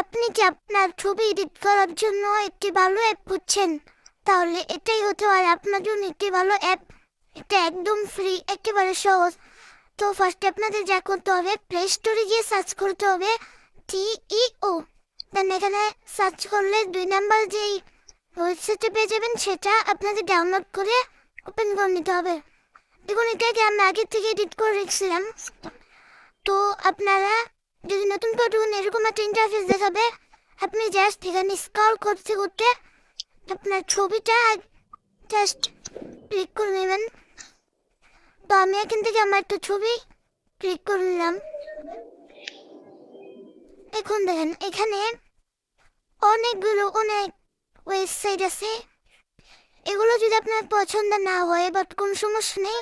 আপনি কি আপনার ছবি এডিট করার জন্য একটি ভালো অ্যাপ খুঁজছেন? তাহলে এটাই হতে পারে আপনার জন্য একটি ভালো অ্যাপ। এটা একদম ফ্রি, একেবারে সহজ। তো ফার্স্টে আপনাদের যা করতে হবে, প্লে স্টোরে গিয়ে সার্চ করতে হবে TEO। দেন এখানে সার্চ করলে 2 নাম্বার যেই ওয়েবসাইটে পেয়ে যাবেন, সেটা আপনাদের ডাউনলোড করে ওপেন করে নিতে হবে। দেখুন, এটাকে আমি আগে থেকে এডিট করে রেখেছিলাম। তো আপনারা যদি নতুন করে ঢুকুন, এরকম একটা ইন্টারফেস দেখাবে। আপনি জাস্ট এখানে স্ক্রল করতে করতে আপনার ছবিটা জাস্ট ক্লিক করে নেবেন। তো আমি এখান থেকে আমার একটা ছবি ক্লিক করে নিলাম। এখন দেখেন এখানে অনেক ওয়েবসাইট আছে। এগুলো যদি আপনার পছন্দ না হয়, বাট কোনো সমস্যা নেই,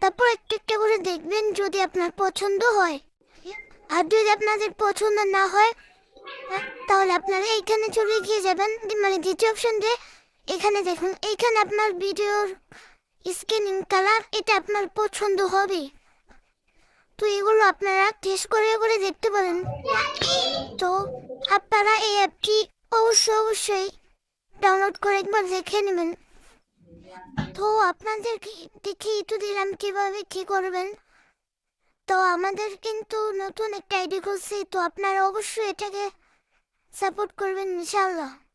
তারপর একটা একটা করে দেখবেন যদি আপনার পছন্দ হয়। আর যদি আপনাদের পছন্দ না হয়, তাহলে আপনারা এইখানে চলে গিয়ে যাবেন, মানে দ্বিতীয় অপশন যে এখানে দেখুন, এইখানে আপনার ভিডিওর স্ক্রিনিং কালার এটা আপনার পছন্দ হবে। তো এগুলো আপনারা টেস্ট করে করে দেখতে পারেন। তো আপনারা এই অ্যাপটি অবশ্যই ডাউনলোড করে একবার দেখে নেবেন। তো আপনাদেরকে দেখিয়ে তো দিলাম কিভাবে কি করবেন। তো আমাদের কিন্তু নতুন একটা আইডি খুলছি, তো আপনারা অবশ্যই এটাকে সাপোর্ট করবেন ইনশাআল্লাহ।